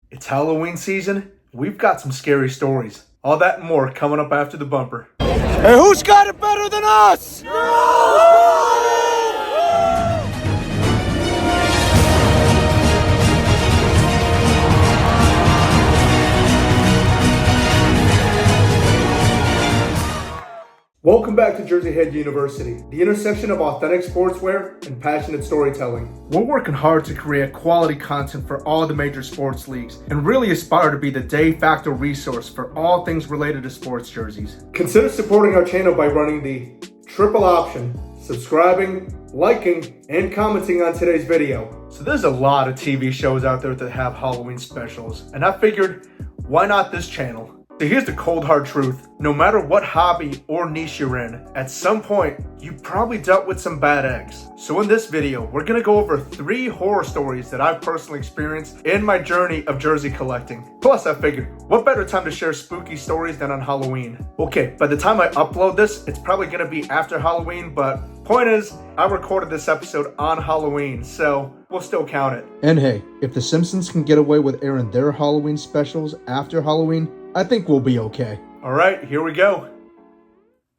It's Halloween season. We've got some scary stories. All that and more coming up after the bumper. Hey, who's got it better than us? Welcome back to Jersey Head University, the intersection of authentic sportswear and passionate storytelling. We're working hard to create quality content for all the major sports leagues and really aspire to be the de facto resource for all things related to sports jerseys. Consider supporting our channel by running the triple option, subscribing, liking, and commenting on today's video. So there's a lot of TV shows out there that have Halloween specials, and I figured, why not this channel? So here's the cold hard truth. No matter what hobby or niche you're in, at some point, you probably dealt with some bad eggs. So in this video, we're gonna go over 3 horror stories that I've personally experienced in my journey of jersey collecting. Plus, I figured, what better time to share spooky stories than on Halloween? Okay, by the time I upload this, it's probably gonna be after Halloween, but point is, I recorded this episode on Halloween, so we'll still count it. And hey, if the Simpsons can get away with airing their Halloween specials after Halloween, I think we'll be okay. All right, here we go.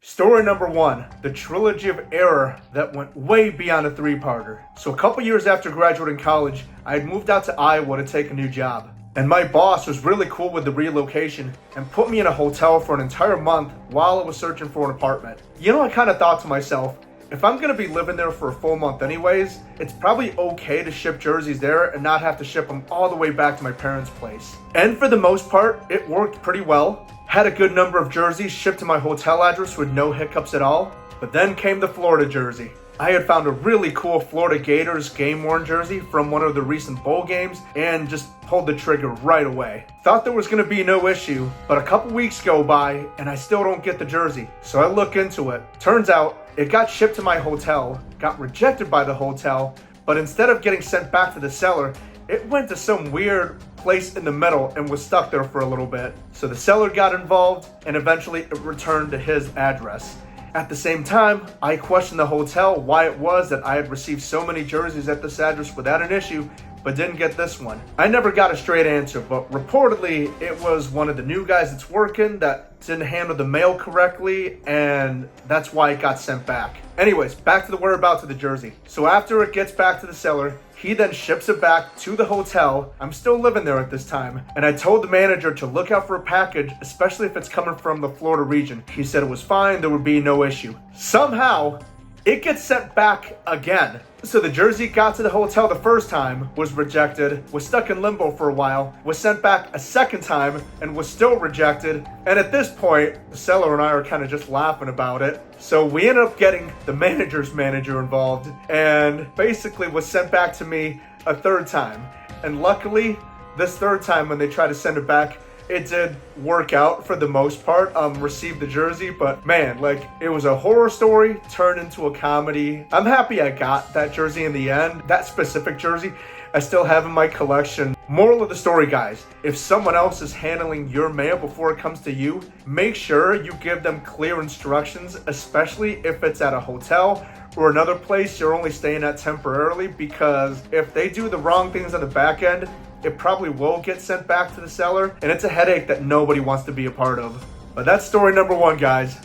Story number 1, the Trilogy of Error that went way beyond a 3-parter. So a couple years after graduating college, I had moved out to Iowa to take a new job. And my boss was really cool with the relocation and put me in a hotel for an entire month while I was searching for an apartment. You know, I kind of thought to myself, if I'm gonna be living there for a full month anyways, it's probably okay to ship jerseys there and not have to ship them all the way back to my parents' place. And for the most part, it worked pretty well. Had a good number of jerseys shipped to my hotel address with no hiccups at all. But then came the Florida jersey. I had found a really cool Florida Gators game-worn jersey from one of the recent bowl games and just pulled the trigger right away. Thought there was going to be no issue, but a couple weeks go by and I still don't get the jersey. So I look into it. Turns out it got shipped to my hotel, got rejected by the hotel, but instead of getting sent back to the seller, it went to some weird place in the middle and was stuck there for a little bit. So the seller got involved and eventually it returned to his address. At the same time, I questioned the hotel why it was that I had received so many jerseys at this address without an issue, but didn't get this one. I never got a straight answer, but reportedly it was one of the new guys that's working that didn't handle the mail correctly, and that's why it got sent back. Anyways, back to the whereabouts of the jersey. So after it gets back to the seller, he then ships it back to the hotel. I'm still living there at this time. And I told the manager to look out for a package, especially if it's coming from the Florida region. He said it was fine, there would be no issue. Somehow, it gets sent back again. So the jersey got to the hotel the first time, was rejected, was stuck in limbo for a while, was sent back a second time, and was still rejected. And at this point, the seller and I are kind of just laughing about it. So we ended up getting the manager's manager involved and basically was sent back to me a third time. And luckily, this third time when they tried to send it back, it did work out for the most part, received the jersey, but man, like, it was a horror story turned into a comedy. I'm happy I got that jersey in the end. That specific jersey, I still have in my collection. Moral of the story, guys, if someone else is handling your mail before it comes to you, make sure you give them clear instructions, especially if it's at a hotel or another place you're only staying at temporarily, because if they do the wrong things on the back end, it probably will get sent back to the seller, and it's a headache that nobody wants to be a part of. But that's story number 1, guys.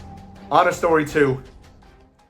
On to story 2.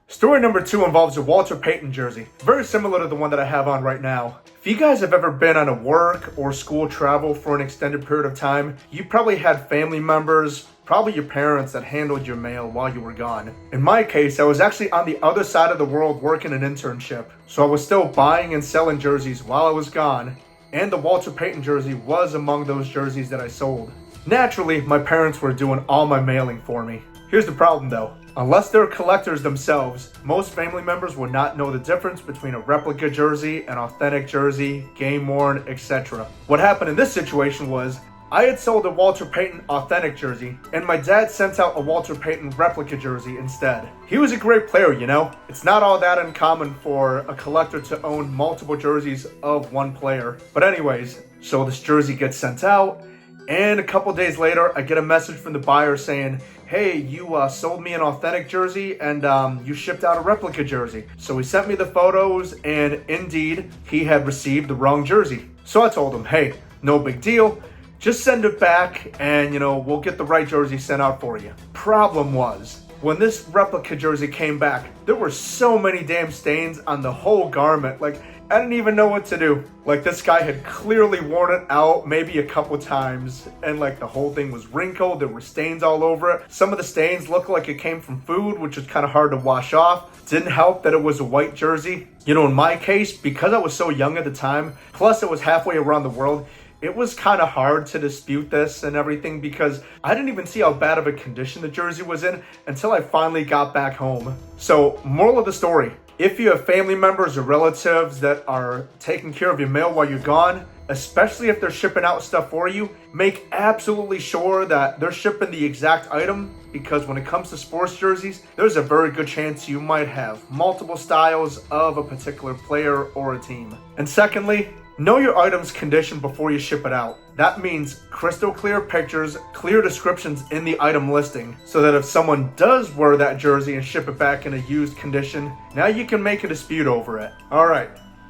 Story number 2 involves a Walter Payton jersey, very similar to the one that I have on right now. If you guys have ever been on a work or school travel for an extended period of time, you probably had family members, probably your parents, that handled your mail while you were gone. In my case, I was actually on the other side of the world working an internship, so I was still buying and selling jerseys while I was gone. And the Walter Payton jersey was among those jerseys that I sold. Naturally, my parents were doing all my mailing for me. Here's the problem though. Unless they're collectors themselves, most family members would not know the difference between a replica jersey, an authentic jersey, game worn, etc. What happened in this situation was, I had sold a Walter Payton authentic jersey, and my dad sent out a Walter Payton replica jersey instead. He was a great player, you know? It's not all that uncommon for a collector to own multiple jerseys of one player. But anyways, so this jersey gets sent out, and a couple days later, I get a message from the buyer saying, hey, you sold me an authentic jersey and you shipped out a replica jersey. So he sent me the photos, and indeed, he had received the wrong jersey. So I told him, hey, no big deal. Just send it back and, we'll get the right jersey sent out for you. Problem was, when this replica jersey came back, there were so many damn stains on the whole garment. Like, I didn't even know what to do. Like, this guy had clearly worn it out maybe a couple times, and like the whole thing was wrinkled. There were stains all over it. Some of the stains looked like it came from food, which was kind of hard to wash off. Didn't help that it was a white jersey. In my case, because I was so young at the time, plus it was halfway around the world, it was kind of hard to dispute this and everything because I didn't even see how bad of a condition the jersey was in until I finally got back home. So, moral of the story, if you have family members or relatives that are taking care of your mail while you're gone, especially if they're shipping out stuff for you, make absolutely sure that they're shipping the exact item, because when it comes to sports jerseys, there's a very good chance you might have multiple styles of a particular player or a team. And secondly, know your item's condition before you ship it out. That means crystal clear pictures, clear descriptions in the item listing, so that if someone does wear that jersey and ship it back in a used condition, now you can make a dispute over it. Alright,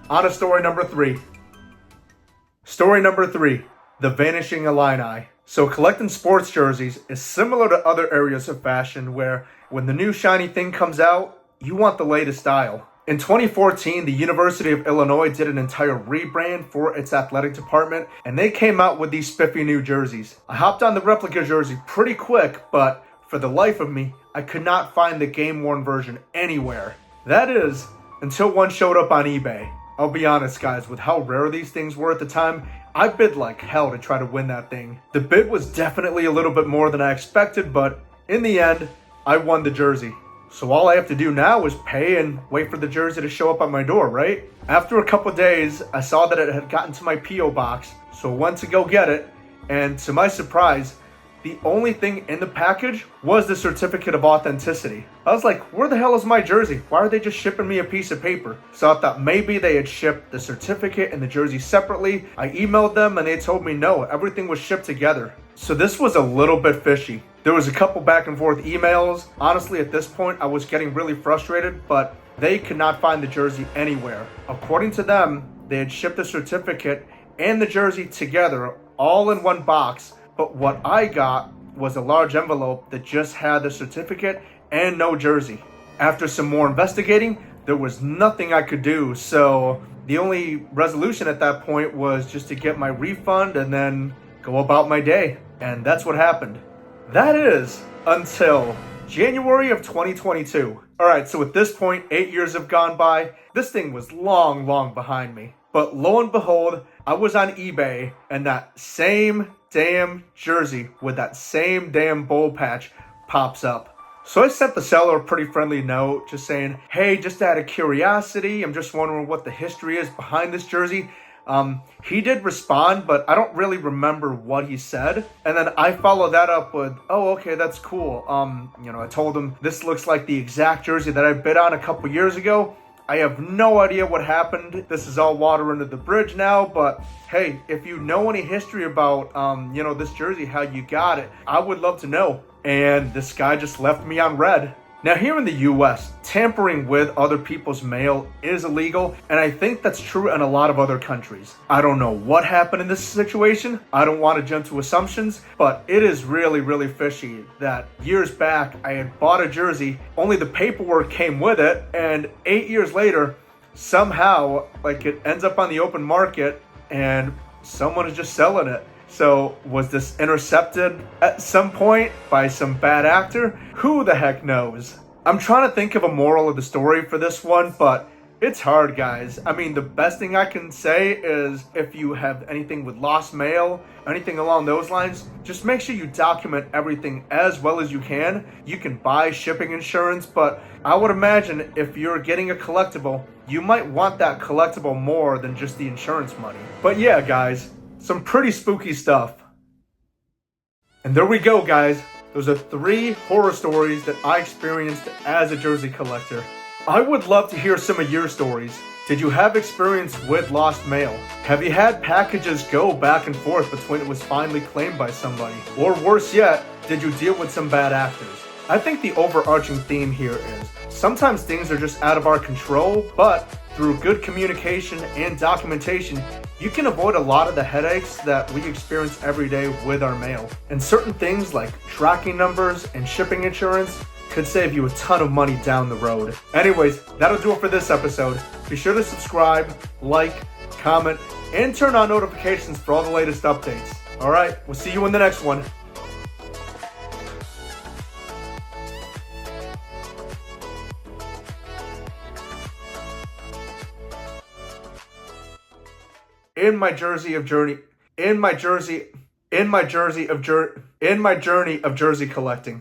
on to story number 3. Story number 3, the Vanishing Eli. So collecting sports jerseys is similar to other areas of fashion where when the new shiny thing comes out, you want the latest style. In 2014, the University of Illinois did an entire rebrand for its athletic department, and they came out with these spiffy new jerseys. I hopped on the replica jersey pretty quick, but for the life of me, I could not find the game-worn version anywhere. That is, until one showed up on eBay. I'll be honest, guys, with how rare these things were at the time, I bid like hell to try to win that thing. The bid was definitely a little bit more than I expected, but in the end, I won the jersey. So all I have to do now is pay and wait for the jersey to show up at my door, right? After a couple days, I saw that it had gotten to my P.O. box, so I went to go get it, and to my surprise, the only thing in the package was the certificate of authenticity. I was like, where the hell is my jersey? Why are they just shipping me a piece of paper? So I thought maybe they had shipped the certificate and the jersey separately. I emailed them and they told me no, everything was shipped together. So this was a little bit fishy. There was a couple back and forth emails. Honestly, at this point, I was getting really frustrated, but they could not find the jersey anywhere. According to them, they had shipped the certificate and the jersey together, all in one box. But what I got was a large envelope that just had the certificate and no jersey. After some more investigating, there was nothing I could do. So the only resolution at that point was just to get my refund and then go about my day. And that's what happened. That is until January of 2022. Alright, so at this point, 8 years have gone by. This thing was long behind me. But lo and behold, I was on eBay and that same damn jersey with that same damn bowl patch pops up. So I sent the seller a pretty friendly note just saying, hey, just out of curiosity, I'm just wondering what the history is behind this jersey. He did respond, but I don't really remember what he said. And then I followed that up with, oh, okay, that's cool. I told him this looks like the exact jersey that I bid on a couple years ago. I have no idea what happened. This is all water under the bridge now, but hey, if you know any history about, this jersey, how you got it, I would love to know. And this guy just left me on red. Now here in the US, tampering with other people's mail is illegal, and I think that's true in a lot of other countries. I don't know what happened in this situation. I don't want to jump to assumptions, but it is really fishy that years back I had bought a jersey, only the paperwork came with it, and 8 years later, somehow, it ends up on the open market and someone is just selling it. So, was this intercepted at some point by some bad actor? Who the heck knows? I'm trying to think of a moral of the story for this one, but it's hard, guys. I mean, the best thing I can say is if you have anything with lost mail, anything along those lines, just make sure you document everything as well as you can. You can buy shipping insurance, but I would imagine if you're getting a collectible, you might want that collectible more than just the insurance money. But yeah, guys, some pretty spooky stuff. And there we go, guys. Those are 3 horror stories that I experienced as a jersey collector. I would love to hear some of your stories. Did you have experience with lost mail? Have you had packages go back and forth between it was finally claimed by somebody? Or worse yet, did you deal with some bad actors? I think the overarching theme here is sometimes things are just out of our control, but through good communication and documentation, You can avoid a lot of the headaches that we experience every day with our mail. And certain things like tracking numbers and shipping insurance could save you a ton of money down the road. Anyways, that'll do it for this episode. Be sure to subscribe, like, comment, and turn on notifications for all the latest updates. Alright, we'll see you in the next one. In my journey of jersey collecting.